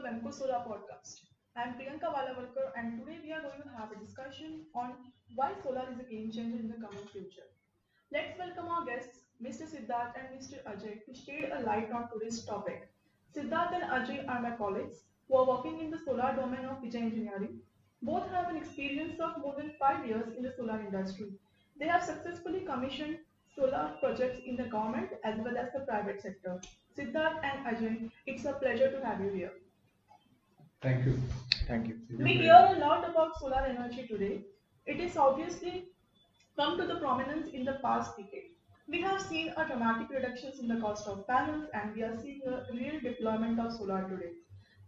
Lemko Solar podcast. I am Priyanka Valavalkar and today we are going to have a discussion on why solar is a game changer in the coming future. Let's welcome our guests, Mr. Siddharth and Mr. Ajay, to shed a light on today's topic. Siddharth and Ajay are my colleagues who are working in the solar domain of Vijay Engineering. Both have an experience of more than 5 years in the solar industry. They have successfully commissioned solar projects in the government as well as the private sector. Siddharth and Ajay, it's a pleasure to have you here. Thank you. Thank you. We hear a lot about solar energy today. It is obviously come to the prominence in the past decade. We have seen a dramatic reductions in the cost of panels and we are seeing a real deployment of solar today.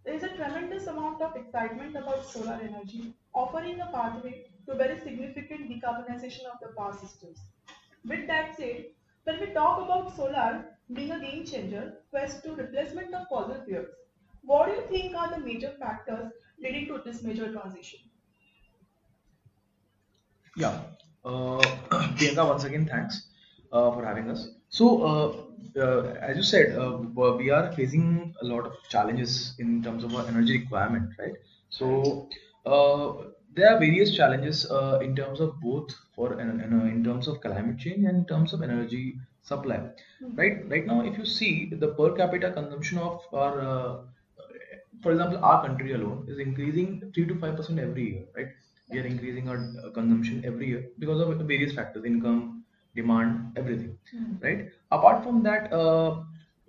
There is a tremendous amount of excitement about solar energy, offering a pathway to very significant decarbonization of the power systems. With that said, when we talk about solar being a game changer, quest to replacement of fossil fuels, what do you think are the major factors leading to this major transition? Yeah. Priyanka, once again, thanks for having us. So, as you said, we are facing a lot of challenges in terms of our energy requirement, right? So, there are various challenges in terms of both in terms of climate change and in terms of energy supply, right? Right now, if you see the per capita consumption of our for example, our country alone is increasing 3 to 5% every year, right? We are increasing our consumption every year because of various factors, income, demand, everything, right? Apart from that,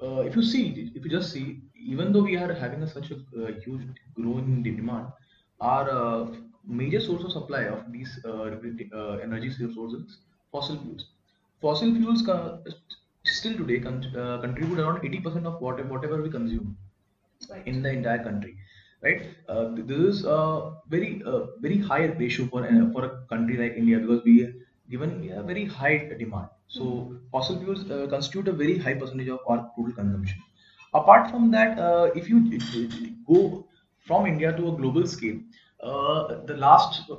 if you just see, even though we are having such a huge growing demand, our major source of supply of these energy sources, fossil fuels. Fossil fuels still today contribute around 80% of whatever we consume in the entire country, right? This is a very high ratio for a country like India because we have very high demand. So fossil fuels constitute a very high percentage of our total consumption. Apart from that, if you go from India to a global scale, the last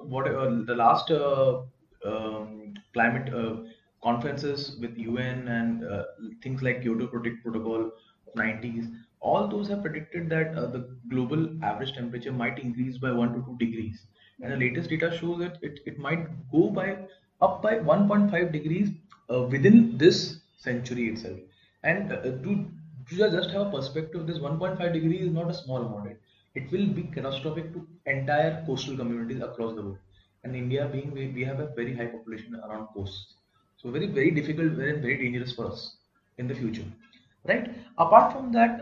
climate conferences with UN and things like Kyoto Protocol of 90s, all those have predicted that the global average temperature might increase by 1 to 2 degrees. And the latest data shows that it might go up by 1.5 degrees within this century itself. And to just have a perspective, this 1.5 degree is not a small amount. It will be catastrophic to entire coastal communities across the world. And India being we have a very high population around coasts, so very difficult, very dangerous for us in the future, right? Apart from that,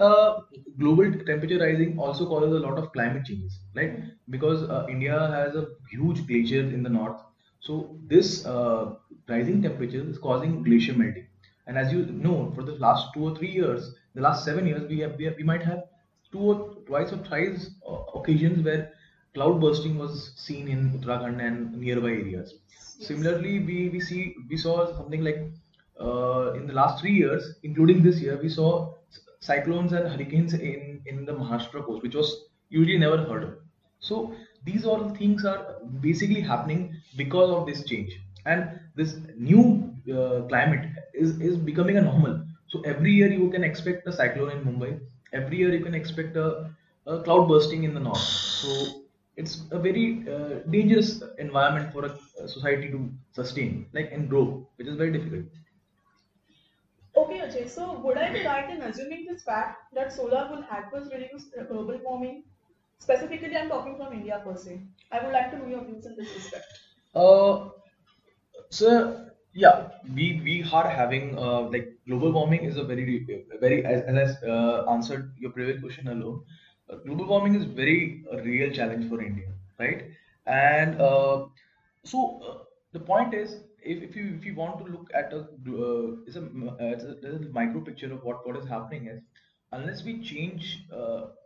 global temperature rising also causes a lot of climate changes, right? Because India has a huge glacier in the north, so this rising temperature is causing glacier melting. And as you know, for the last 2 or 3 years, the last 7 years, we might have twice or thrice occasions where cloud bursting was seen in Uttarakhand and nearby areas. Similarly, we saw something like in the last 3 years, including this year, we saw cyclones and hurricanes in the Maharashtra coast, which was usually never heard of. So these all things are basically happening because of this change, and this new climate is becoming a normal. So every year you can expect a cyclone in Mumbai. Every year you can expect a cloud bursting in the north. So it's a very dangerous environment for a society to sustain, like and grow, which is very difficult. Okay, Ajay, so would I be right in assuming this fact that solar will help us reduce global warming? Specifically, I'm talking from India per se. I would like to know your views in this respect. Uh, so yeah, we are having like global warming is a very as I answered your previous question alone. Global warming is very a real challenge for India, right? And the point is, if you want to look at there's a micro picture of what is happening is, unless we change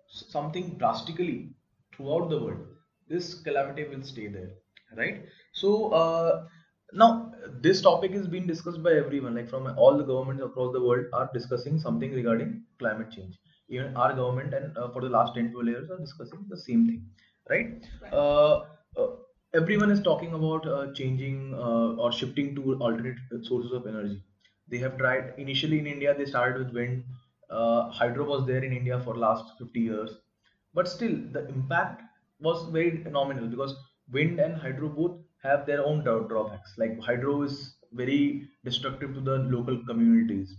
something drastically throughout the world, this calamity will stay there, right? So now this topic is being discussed by everyone, like from all the governments across the world are discussing something regarding climate change. Even our government and for the last 10 12 years are discussing the same thing, right? Uh, Everyone is talking about changing or shifting to alternate sources of energy. They have tried initially in India, they started with wind. Hydro was there in India for last 50 years. but still the impact was very nominal because wind and hydro both have their own drawbacks. Like hydro is very destructive to the local communities.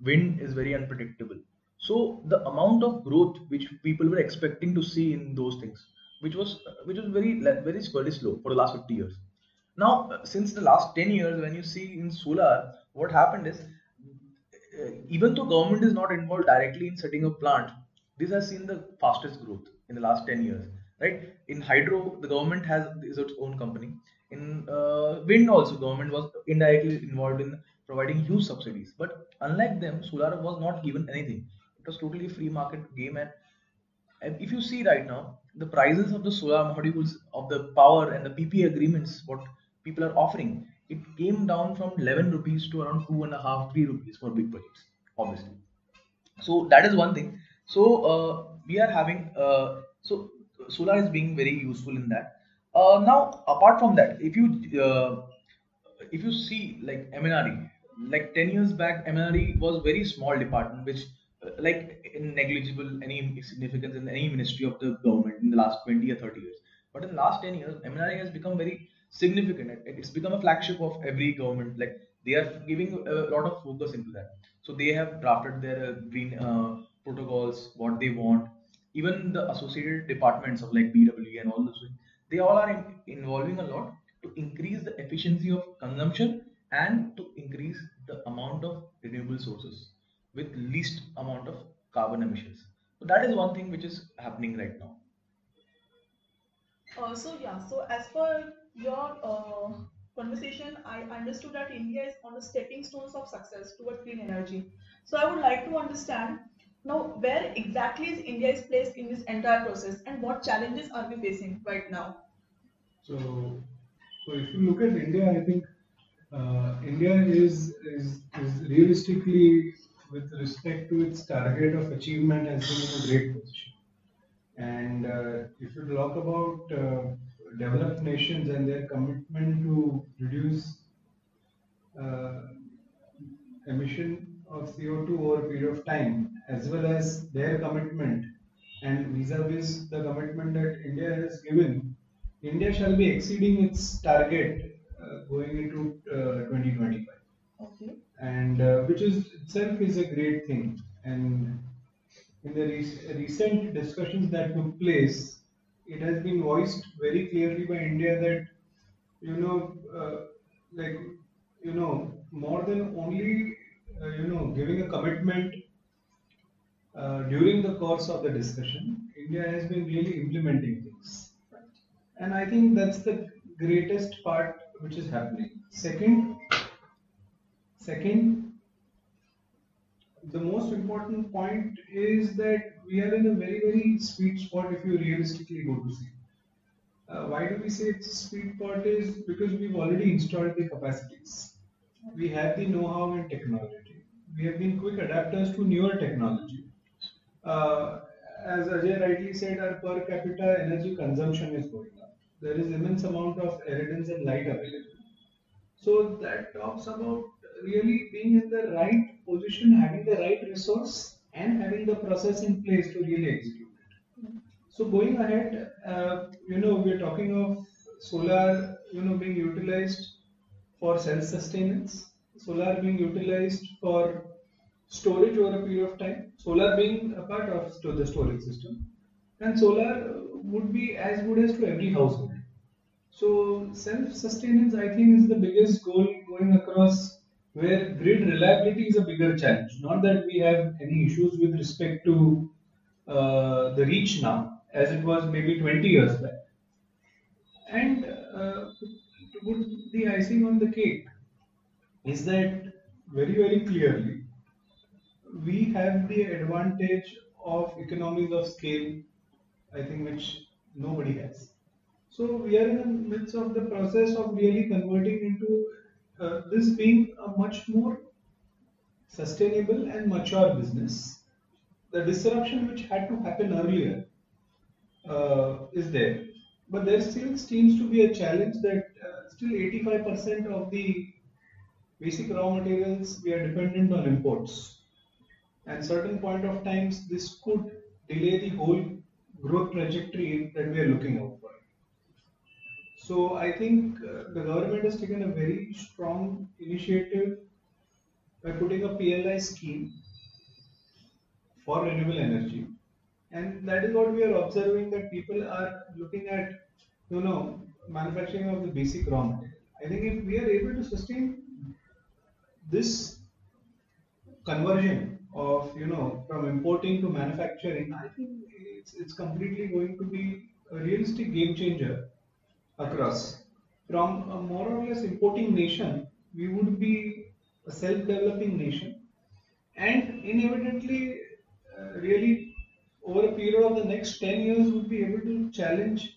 Wind is very unpredictable. So the amount of growth which people were expecting to see in those things, which was very slow for the last 50 years. Now, since the last 10 years, when you see in solar, what happened is, even though government is not involved directly in setting up plant, this has seen the fastest growth in the last 10 years, right? In hydro, the government has is its own company. In wind also, government was indirectly involved in providing huge subsidies. But unlike them, solar was not given anything. It was totally free market game, and if you see right now, the prices of the solar modules, of the power and the PPA agreements, what people are offering, it came down from 11 rupees to around two and a half, 3 rupees for big projects, obviously. So that is one thing. So we are having solar is being very useful in that. Now, apart from that, if you see like MNRE, like 10 years back, MNRE was very small department, which like negligible any significance in any ministry of the government in the last 20 or 30 years. But in the last 10 years, MNRE has become very significant. It's become a flagship of every government. Like they are giving a lot of focus into that. So they have drafted their green protocols, what they want. Even the associated departments of like BW and all those things, they all are involving a lot to increase the efficiency of consumption and to increase the amount of renewable sources with least amount of carbon emissions. So that is one thing which is happening right now. So as per your conversation, I understood that India is on the stepping stones of success toward clean energy. So I would like to understand now where exactly is India is placed in this entire process and what challenges are we facing right now? So, so if you look at India, I think India is realistically, with respect to its target of achievement, has been in a great position. And if you talk about developed nations and their commitment to reduce uh, emission of CO2 over a period of time, as well as their commitment and vis-a-vis the commitment that India has given, India shall be exceeding its target going into 2025, Okay. and which is itself is a great thing. And in the recent discussions that took place, it has been voiced very clearly by India that you know, like more than only giving a commitment during the course of the discussion, India has been really implementing things, and I think that's the greatest part which is happening. Second, the most important point is that we are in a very very sweet spot if you realistically go to see. Why do we say it's a sweet spot is because we've already installed the capacities. We have the know-how and technology. We have been quick adapters to newer technology. Uh, as Ajay rightly said, our per capita energy consumption is going up. There is immense amount of irradiance and light available. So that talks about really being in the right position, having the right resource, and having the process in place to really execute it. So going ahead, we're talking of solar, being utilized for self-sustenance, solar being utilized for storage over a period of time, solar being a part of the storage system, and solar would be as good as to every household. So self-sustenance, I think, is the biggest goal going across, where grid reliability is a bigger challenge. Not that we have any issues with respect to the reach now, as it was maybe 20 years back. And to put the icing on the cake is that very very clearly we have the advantage of economies of scale, I think, which nobody has. So we are in the midst of the process of really converting into this being a much more sustainable and mature business. The disruption which had to happen earlier is there, but there still seems to be a challenge that still 85% of the basic raw materials we are dependent on imports, and certain point of times this could delay the whole growth trajectory that we are looking out for. So I think the government has taken a very strong initiative by putting a PLI scheme for renewable energy, and that is what we are observing, that people are looking at, manufacturing of the basic raw material. I think if we are able to sustain this conversion of, from importing to manufacturing, I think it's completely going to be a realistic game changer across. From a more or less importing nation, we would be a self-developing nation, and inevitably, really, over a period of the next 10 years, would be able to challenge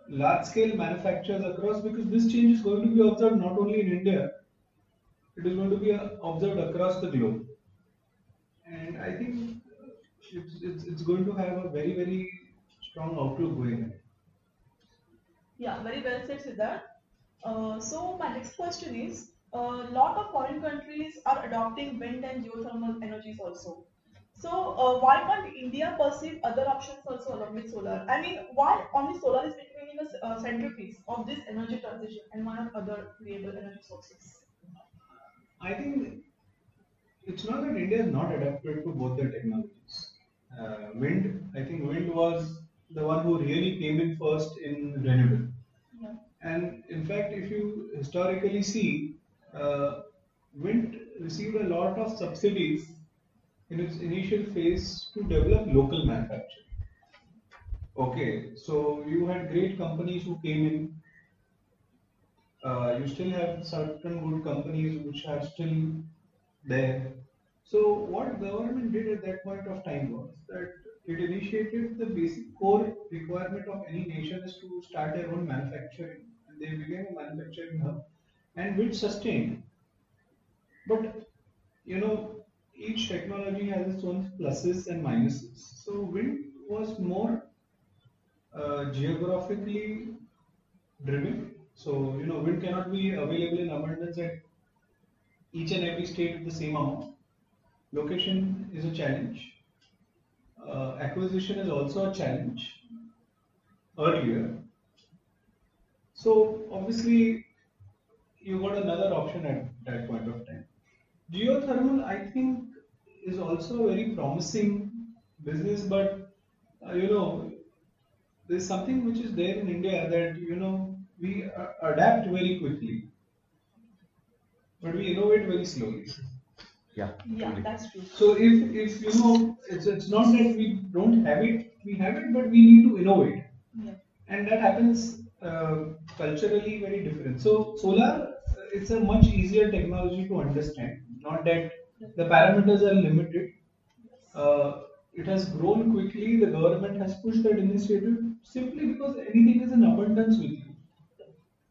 large-scale manufacturers across, because this change is going to be observed not only in India, it is going to be observed across the globe. And I think it's going to have a very, very strong outlook going ahead. Yeah, very well said, Siddharth. So my next question is, a lot of foreign countries are adopting wind and geothermal energies also. So why can't India perceive other options also along with solar? I mean, why only solar is becoming a centerpiece of this energy transition and one of other renewable energy sources? I think it's not that India is not adapted to both the technologies. I think wind was the one who really came in first in renewable. Yeah. And in fact, if you historically see, wind received a lot of subsidies in its initial phase to develop local manufacturing. Okay, so you had great companies who came in. You still have certain good companies which are still there. So what government did at that point of time was that it initiated the basic core requirement of any nation is to start their own manufacturing, and they became a manufacturing hub, and which sustained. But each technology has its own pluses and minuses. So wind was more geographically driven. So wind cannot be available in abundance at each and every state with the same amount. Location is a challenge. Acquisition is also a challenge earlier. So obviously you got another option at that point of time. Geothermal, I think, is also a very promising business, but there's something which is there in India that we adapt very quickly, but we innovate very slowly. Yeah, Yeah, truly. that's true. So if it's not that we don't have it, we have it, but we need to innovate, Yeah. and that happens culturally very different. So solar, it's a much easier technology to understand. Not that the parameters are limited. It has grown quickly. The government has pushed that initiative simply because anything is in abundance with you.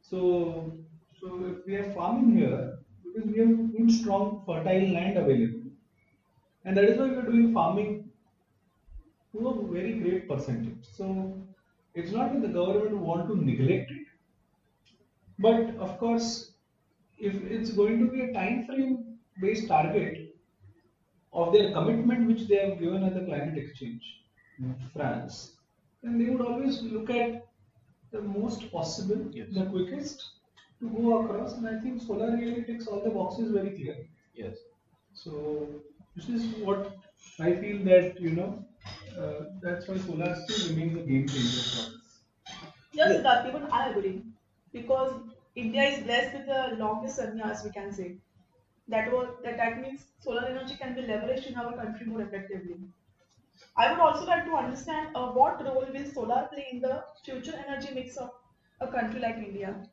So, if we are farming here, because we have good, strong, fertile land available, and that is why we are doing farming to a very great percentage. So, it's not that the government want to neglect it, but of course, if it's going to be a time frame based target of their commitment which they have given at the climate exchange in France, then they would always look at the most possible, Yes. the quickest to go across, and I think solar really ticks all the boxes very clearly. Yes. So this is what I feel that that's why solar still remains a game changer for us. Yes, Yeah. Siddharth, even I agree. Because India is blessed with the longest sun years, we can say. That means solar energy can be leveraged in our country more effectively. I would also like to understand what role will solar play in the future energy mix of a country like India.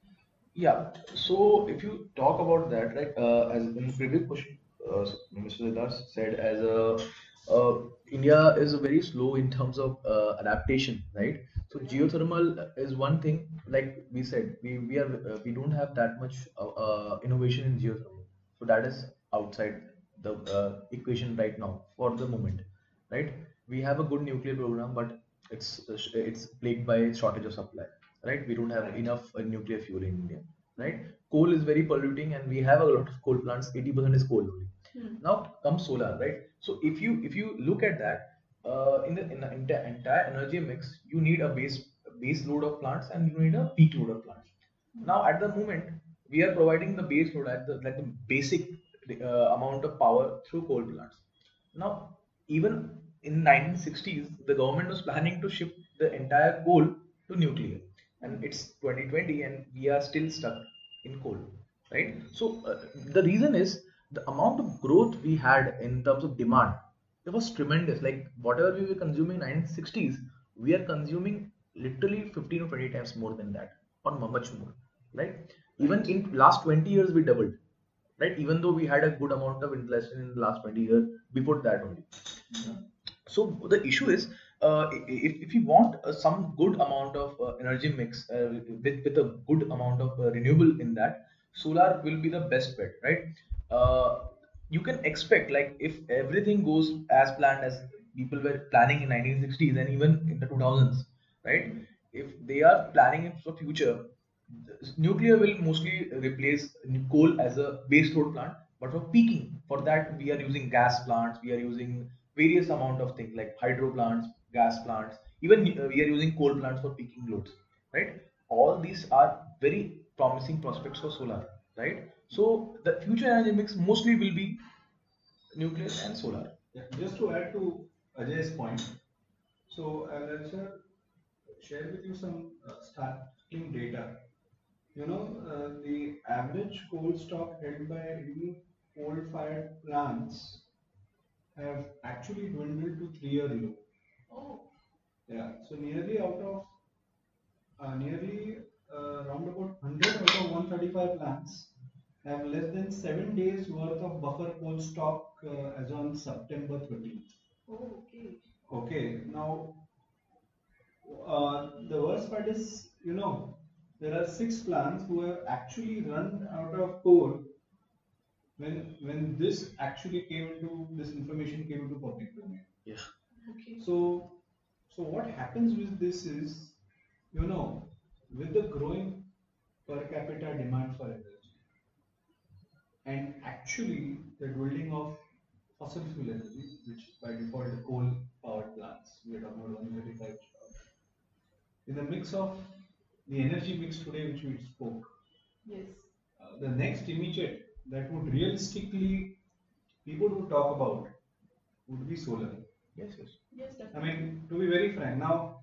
Yeah. So if you talk about that, right, as in the previous question, Mr. Siddharth said, India is very slow in terms of adaptation, right? So geothermal is one thing. Like we said, we don't have that much innovation in geothermal. So that is outside the equation right now for the moment, right? We have a good nuclear program, but it's plagued by shortage of supply, right? We don't have Right. enough nuclear fuel in India, right? Coal is very polluting, and we have a lot of coal plants. 80% is coal only. Hmm. Now comes solar, right? So if you look at that, in the entire energy mix, you need a base load of plants and you need a peak load of plants. Now, at the moment, we are providing the base load at the like the basic amount of power through coal plants. Now, even in 1960s, the government was planning to shift the entire coal to nuclear, and it's 2020, and we are still stuck in coal, right? So the reason is the amount of growth we had in terms of demand. It was tremendous. Like whatever we were consuming in 1960s, we are consuming literally 15 or 20 times more than that, or much more. Right? Even in last 20 years, we doubled. Right? Even though we had a good amount of inflation in the last 20 years, before that only. So the issue is, if you want some good amount of energy mix with a good amount of renewable in that, solar will be the best bet, right? Uh, you can expect, like, if everything goes as planned as people were planning in 1960s and even in the 2000s, right? If they are planning it for future, nuclear will mostly replace coal as a base load plant, but for peaking, for that we are using gas plants, we are using various amount of things like hydro plants, gas plants, even we are using coal plants for peaking loads, right? All these are very promising prospects for solar, right? So the future energy mix mostly will be nuclear and solar. Yeah, just to add to Ajay's point, so I'll also share with you some starting data. The average coal stock held by Indian coal-fired plants have actually dwindled to 3-year low. Oh, Yeah, so nearly around about 100 out of 135 plants have less than 7 days worth of buffer coal stock as on September 13th. oh, okay. Okay, now the worst part is, there are 6 plants who have actually run out of coal when this information came into public domain. Yeah. Okay. So what happens with this is, with the growing per capita demand for energy and actually the dwindling of fossil fuel energy, which by default the coal powered plants, we are talking about 135 in the mix of the energy mix today, which we spoke, Yes. the next immediate that would realistically people would talk about would be solar. Yes, yes. Yes, I definitely. mean, to be very frank, now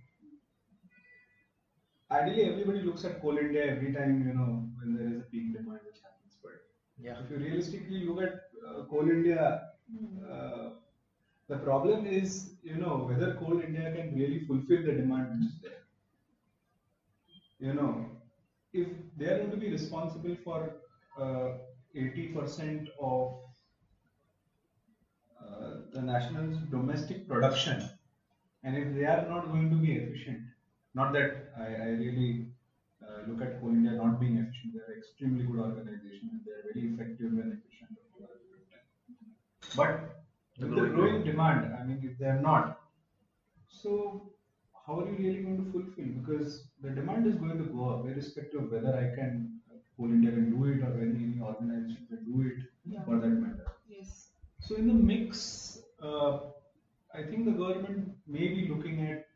ideally everybody looks at Coal India every time when there is a peak demand which happens. But Yeah. if you realistically look at Coal India, uh, the problem is whether Coal India can really fulfill the demand which is there. If they are going to be responsible for 80% of the national's domestic production, and if they are not going to be efficient, not that I really look at Coal India not being efficient, they are extremely good organization and they are very effective and efficient. But with the growing demand, I mean, if they are not, so how are you really going to fulfill? Because the demand is going to go up, irrespective of whether Coal India can do it or any organization can do it for that matter. Yes. So in the mix, I think the government may be looking at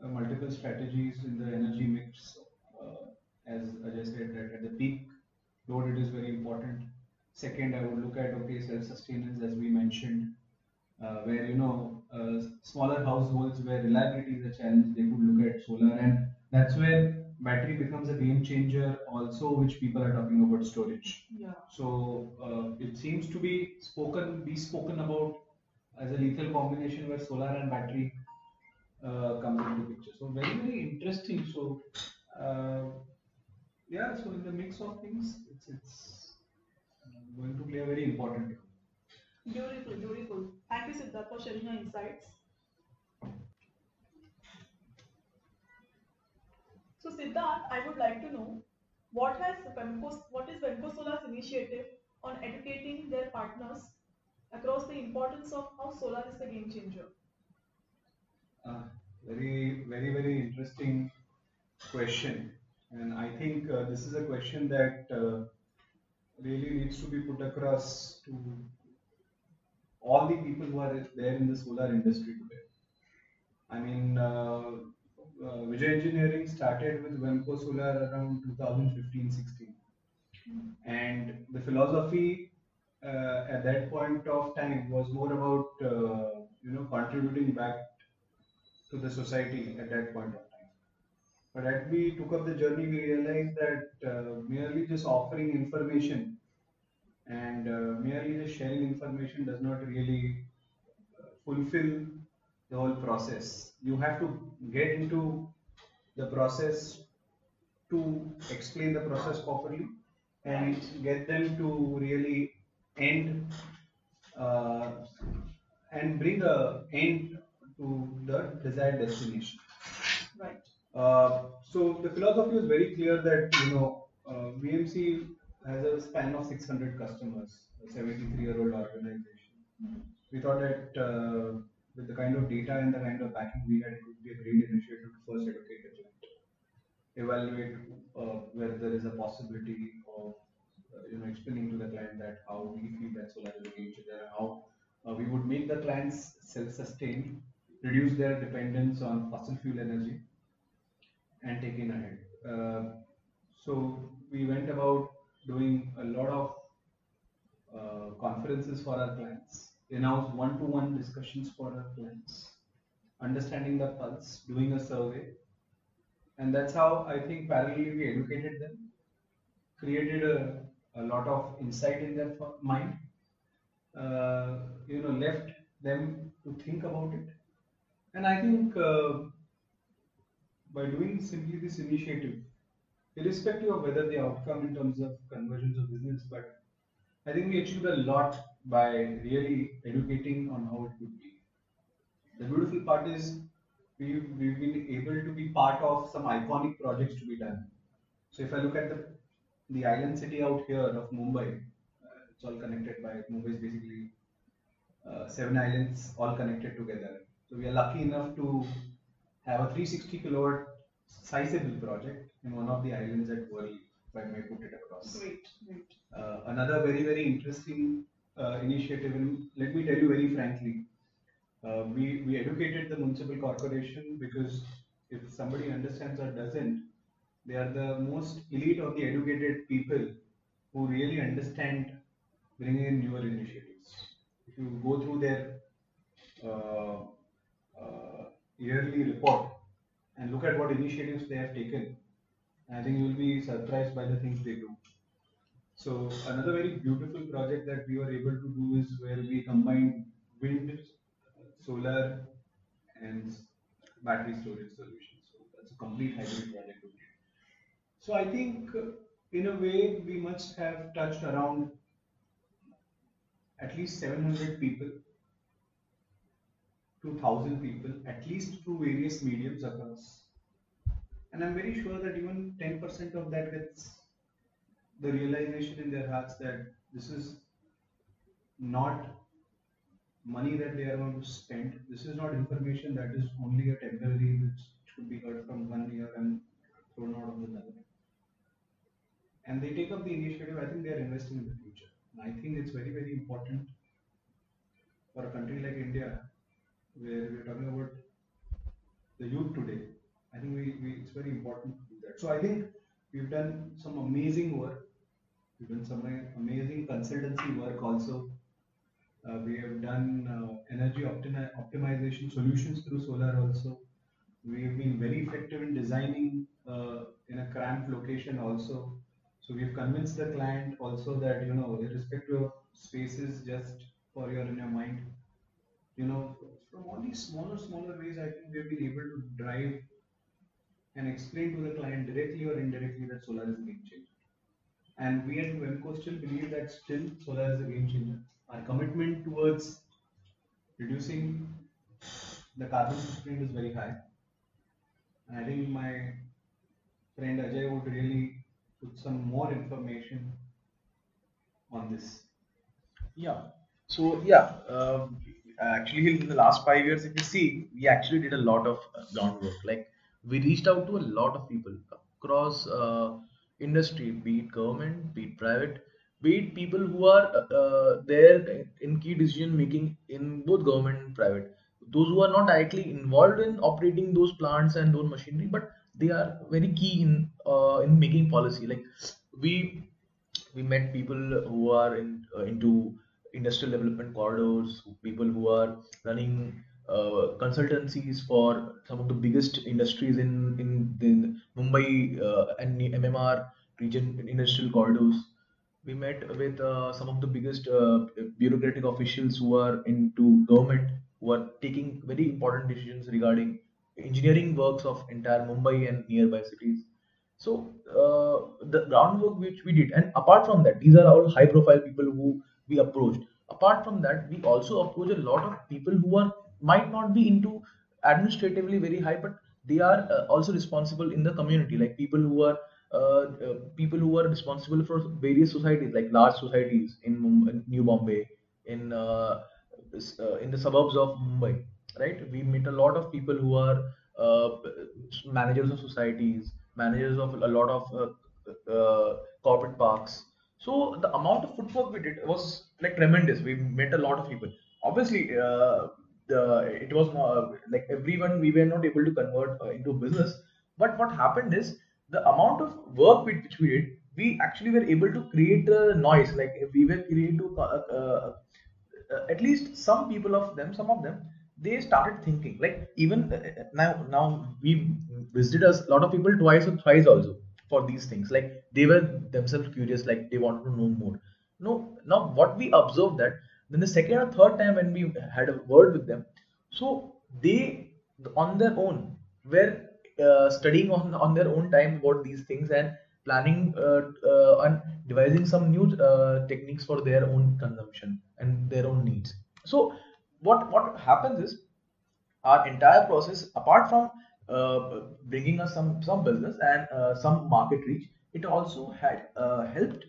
multiple strategies in the energy mix. As Ajay said, that at the peak load it is very important. Second, I would look at self-sustenance as we mentioned, where smaller households where reliability is a challenge, they could look at solar, and that's where battery becomes a game changer. Also, which people are talking about storage. Yeah. So it seems to be spoken about as a lethal combination where solar and battery comes into picture. So very very interesting. So yeah, so in the mix of things, it's going to play a very important role. Beautiful, beautiful. Thank you, Siddharth, for sharing your insights. So, Siddharth, I would like to know what is Venco Solar's initiative on educating their partners across the importance of how solar is a game changer. Uh, very very very interesting question, and I think this is a question that really needs to be put across to all the people who are there in the solar industry today. I mean, Vijay Engineering started with Wemco Solar around 2015-16, and the philosophy at that point of time was more about contributing back to the society at that point of time. But as we took up the journey, we realized that merely just offering information and merely just sharing information does not really fulfill the whole process. You have to get into the process to explain the process properly and get them to really end uh, and bring a end to the desired destination. Right. So the philosophy was very clear that VMC has a span of 600 customers, a 73-year-old organization. We thought that with the kind of data and the kind of backing we had, it would be a great initiative to first educate the client, evaluate whether there is a possibility of explaining to the client that how we feel that solar is a game changer, how we would make the clients self-sustained, reduce their dependence on fossil fuel energy, and taken ahead. So we went about doing a lot of conferences for our clients, announced one-to-one discussions for our clients, understanding the pulse, doing a survey, and that's how I think parallelly we educated them, created a lot of insight in their mind, left them to think about it, and I think by doing simply this initiative, irrespective of whether the outcome in terms of conversions of business, but I think we achieved a lot by really educating on how it could be. The beautiful part is we've been able to be part of some iconic projects to be done. So if I look at the island city out here of Mumbai, it's all connected by Mumbai is basically 7 islands all connected together. So we are lucky enough to have a 360 kilowatt sizable project in one of the islands at Worli, if I may put it across. Great. Another very, very interesting initiative, and let me tell you very frankly, we educated the municipal corporation because if somebody understands or doesn't, they are the most elite of the educated people who really understand bringing in newer initiatives. If you go through their uh, yearly report and look at what initiatives they have taken, I think you will be surprised by the things they do. So another very beautiful project that we were able to do is where we combined wind, solar, and battery storage solutions. So that's a complete hybrid project. So I think in a way we must have touched around at least 700 people to 1,000 people, at least through various mediums across. And I'm very sure that even 10% of that gets the realization in their hearts that this is not money that they are going to spend. This is not information that is only a temporary, which could be heard from 1 year and thrown out of the another. And they take up the initiative. I think they are investing in the future. And I think it's very, very important for a country like India, where we're talking about the youth today. I think it's very important to do that. So I think we've done some amazing work. We've done some amazing consultancy work also. We have done energy optimization solutions through solar also. We have been very effective in designing in a cramped location also. So we've convinced the client also that irrespective of spaces, just for your in your mind, from all these smaller ways, I think we've been able to drive and explain to the client directly or indirectly that solar is a game changer. And we at Wemco still believe that still solar is a game changer. Our commitment towards reducing the carbon footprint is very high. And I think my friend Ajay would really put some more information on this. Yeah. So yeah, actually in the last 5 years, if you see, we actually did a lot of groundwork. Like we reached out to a lot of people across industry, be it government, be it private, be it people who are there in key decision making in both government and private. those who are not directly involved in operating those plants and those machinery, but they are very key in making policy. Like we we met people who are into industrial development corridors, people who are running consultancies for some of the biggest industries in the Mumbai and the MMR region industrial corridors. We met with some of the biggest bureaucratic officials who are into government, who are taking very important decisions regarding engineering works of entire Mumbai and nearby cities. So the groundwork which we did, and apart from that, these are all high-profile people who we approached. Apart from that, we also approach a lot of people who are might not be into administratively very high, but they are also responsible in the community, like people who are responsible for various societies, like large societies in New Bombay, in the suburbs of Mumbai, right? We meet a lot of people who are uh, managers of societies, managers of a lot of corporate parks. So the amount of footwork we did was like tremendous. We met a lot of people. Obviously, it was not, like everyone we were not able to convert into business. But what happened is the amount of work which we did, we actually were able to create a noise. Like we were creative, at least some of them, they started thinking. Like even now we visited us a lot of people twice or thrice also for these things. Like they were themselves curious, like they wanted to know more. No, now what we observed that then the second or third time when we had a word with them, so they on their own were studying on their own time about these things and planning and devising some new techniques for their own consumption and their own needs. So what happens is our entire process, apart from bringing us some business and some market reach, it also had helped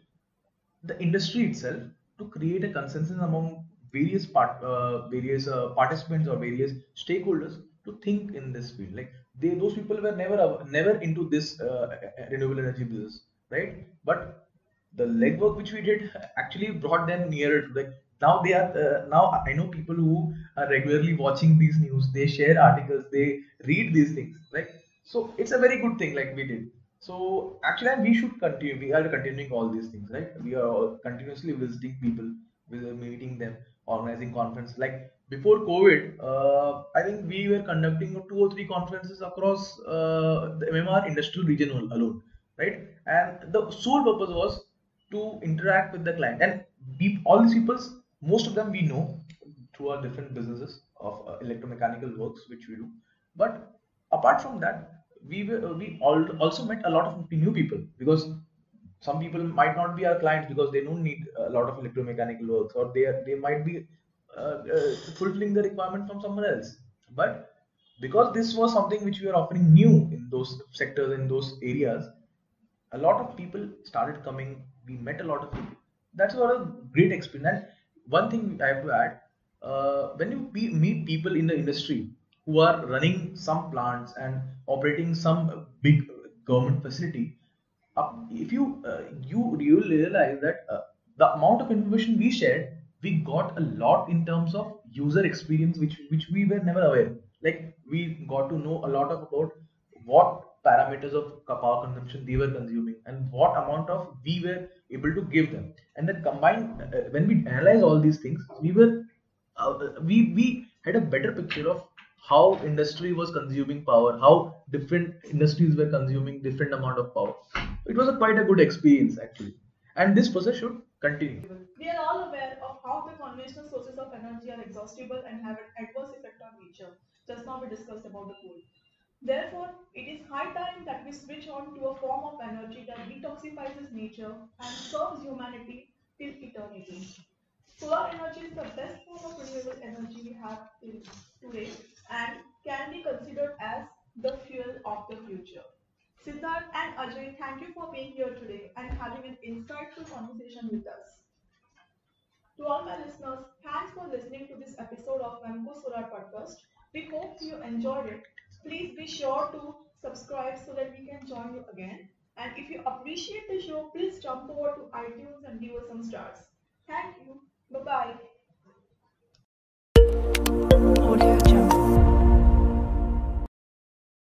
the industry itself to create a consensus among various participants or various stakeholders to think in this field. Like those people were never into this renewable energy business, right? But the legwork which we did actually brought them nearer to, like, now they are now I know people who are regularly watching these news, they share articles, they read these things, right? So it's a very good thing like we did. So actually, and we should continue. We are continuing all these things, right? We are all continuously visiting people, meeting them, organizing conferences. Like before COVID, I think we were conducting 2 or 3 conferences across the MMR industrial region alone, right? And the sole purpose was to interact with the client. And all these people, most of them we know through our different businesses of electromechanical works which we do. But apart from that, also met a lot of new people, because some people might not be our clients because they don't need a lot of electromechanical works, or they might be fulfilling the requirement from someone else. But because this was something which we are offering new in those sectors, in those areas, a lot of people started coming. We met a lot of people. That's what a great experience. And one thing I have to add, when you meet people in the industry who are running some plants and operating some big government facility, if you realize that the amount of information we shared, we got a lot in terms of user experience, which we were never aware. Like we got to know a lot of about what parameters of power consumption they were consuming and what amount of we were able to give them. And then combined, when we analyze all these things, we had a better picture of how industry was consuming power, how different industries were consuming different amount of power. It was quite a good experience actually, and this process should continue. We are all aware of how the conventional sources of energy are exhaustible and have an adverse effect on nature. Just now we discussed about the coal. Therefore, it is high time that we switch on to a form of energy that detoxifies nature and serves humanity till eternity. Solar energy is the best form of renewable energy we have today and can be considered as the fuel of the future. Siddharth and Ajay, thank you for being here today and having an insightful conversation with us. To all my listeners, thanks for listening to this episode of Ramco Solar Podcast. We hope you enjoyed it. Please be sure to subscribe so that we can join you again. And if you appreciate the show, please jump over to iTunes and give us some stars. Thank you. Bye bye.